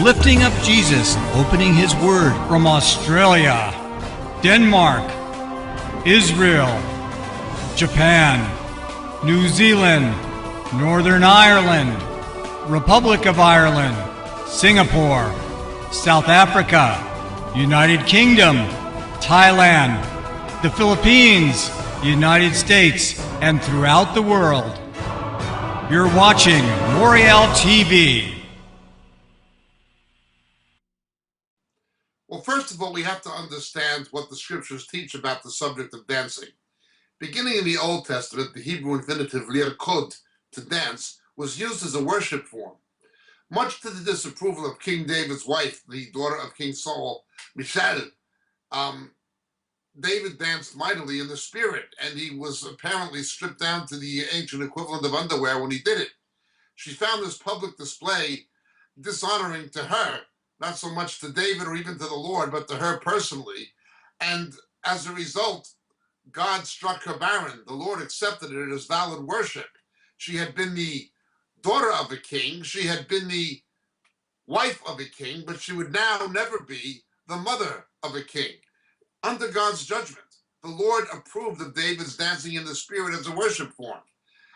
lifting up Jesus, opening His Word from Australia, Denmark, Israel, Japan, New Zealand, Northern Ireland, Republic of Ireland, Singapore, South Africa, United Kingdom, Thailand, the Philippines, United States, and throughout the world. You're watching Moriel TV. Well, first of all, we have to understand what the scriptures teach about the subject of dancing. Beginning in the Old Testament, the Hebrew infinitive lirkod, to dance, was used as a worship form. Much to the disapproval of King David's wife, the daughter of King Saul, Michal, David danced mightily in the spirit, and he was apparently stripped down to the ancient equivalent of underwear when he did it. She found this public display dishonoring to her, not so much to David or even to the Lord, but to her personally. And as a result, God struck her barren. The Lord accepted it as valid worship. She had been the daughter of a king. She had been the wife of a king, but she would now never be the mother of a king. Under God's judgment, the Lord approved of David's dancing in the spirit as a worship form.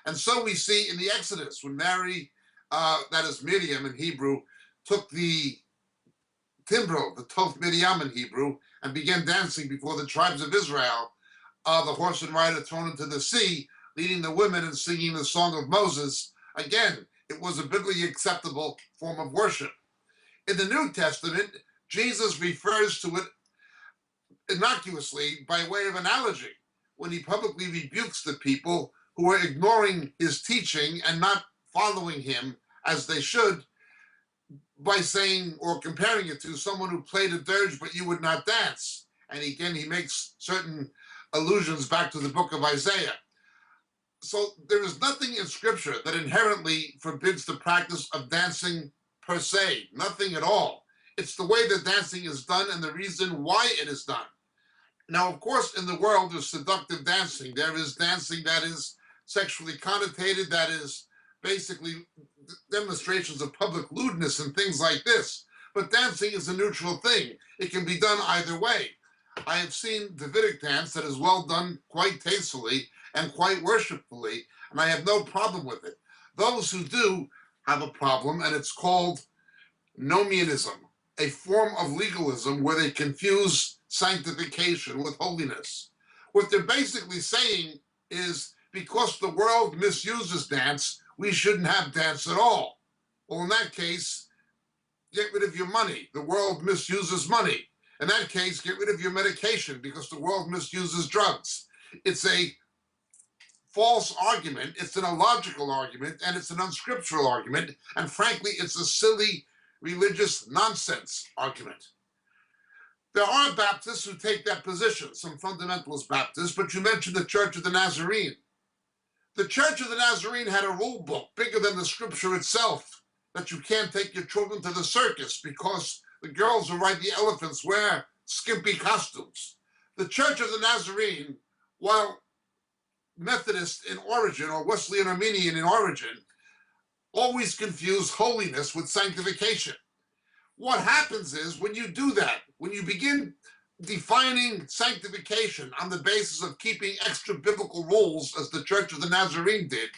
And so we see in the Exodus, when Mary, that is Miriam in Hebrew, took the timbrel, the Toth Miriam in Hebrew, and began dancing before the tribes of Israel, the horse and rider thrown into the sea, leading the women and singing the song of Moses. Again, it was a biblically acceptable form of worship. In the New Testament, Jesus refers to it innocuously by way of analogy when he publicly rebukes the people who are ignoring his teaching and not following him as they should, by saying or comparing it to someone who played a dirge but you would not dance. And again, he makes certain allusions back to the book of Isaiah. So there is nothing in scripture that inherently forbids the practice of dancing per se, nothing at all. It's the way that dancing is done and the reason why it is done. Now, of course, in the world of seductive dancing, there is dancing that is sexually connotated, that is basically demonstrations of public lewdness and things like this. But dancing is a neutral thing. It can be done either way. I have seen Davidic dance that is well done quite tastefully and quite worshipfully, and I have no problem with it. Those who do have a problem, and it's called nomianism, a form of legalism where they confuse sanctification with holiness. What they're basically saying is because the world misuses dance, we shouldn't have dance at all. Well, in that case, get rid of your money. The world misuses money. In that case, get rid of your medication because the world misuses drugs. It's a false argument, it's an illogical argument, and it's an unscriptural argument, and frankly, it's a silly religious nonsense argument. There are Baptists who take that position, some fundamentalist Baptists, but you mentioned the Church of the Nazarene. The Church of the Nazarene had a rule book bigger than the scripture itself, that you can't take your children to the circus because the girls who ride the elephants wear skimpy costumes. The Church of the Nazarene, while Methodist in origin or Wesleyan Arminian in origin, always confuse holiness with sanctification. What happens is when you do that, when you begin defining sanctification on the basis of keeping extra biblical rules, as the Church of the Nazarene did,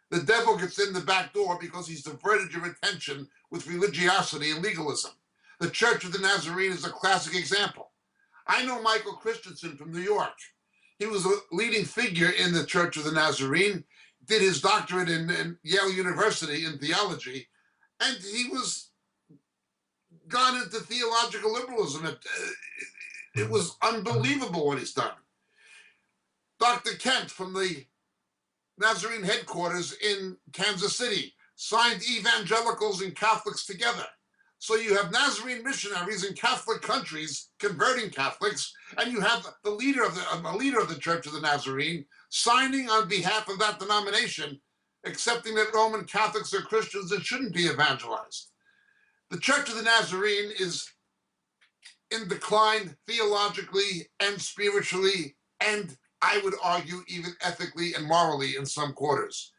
the devil gets in the back door because he's diverted your attention with religiosity and legalism. The Church of the Nazarene is a classic example. I know Michael Christensen from New York. He was a leading figure in the Church of the Nazarene, did his doctorate in Yale University in theology, and he was gone into theological liberalism. It was unbelievable what he's done. Dr. Kent from the Nazarene headquarters in Kansas City signed evangelicals and Catholics together. So you have Nazarene missionaries in Catholic countries converting Catholics, and you have a leader of the Church of the Nazarene signing on behalf of that denomination, accepting that Roman Catholics are Christians and shouldn't be evangelized. The Church of the Nazarene is in decline theologically and spiritually, and I would argue even ethically and morally in some quarters.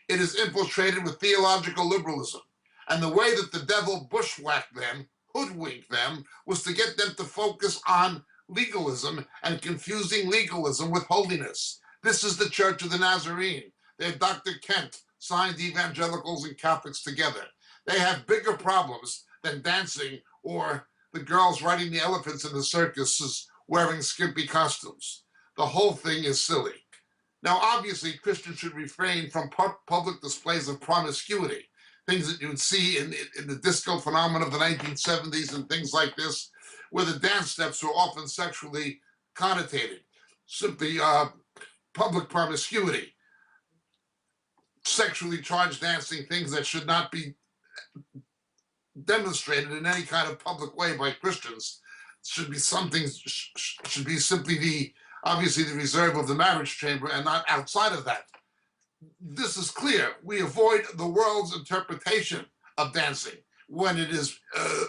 It is infiltrated with theological liberalism. And the way that the devil bushwhacked them, hoodwinked them, was to get them to focus on legalism and confusing legalism with holiness. This is the Church of the Nazarene. They're Dr. Kent signed evangelicals and Catholics together. They have bigger problems than dancing or the girls riding the elephants in the circuses wearing skimpy costumes. The whole thing is silly. Now, obviously, Christians should refrain from public displays of promiscuity, things that you'd see in the disco phenomenon of the 1970s and things like this, where the dance steps were often sexually connotated. Simply public promiscuity, sexually charged dancing, things that should not be demonstrated in any kind of public way by Christians, should be something, should be simply obviously the reserve of the marriage chamber and not outside of that. This is clear. We avoid the world's interpretation of dancing when it is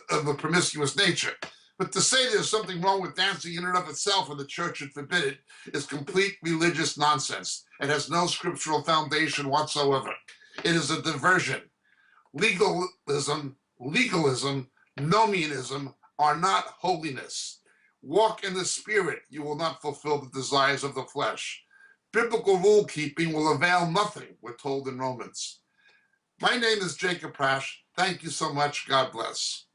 of a promiscuous nature. But to say there's something wrong with dancing in and of itself and the church should forbid it is complete religious nonsense. It has no scriptural foundation whatsoever. It is a diversion. Legalism, nomianism are not holiness. Walk in the Spirit, you will not fulfill the desires of the flesh. Biblical rule keeping will avail nothing, we're told in Romans. My name is Jacob Prasch. Thank you so much. God bless.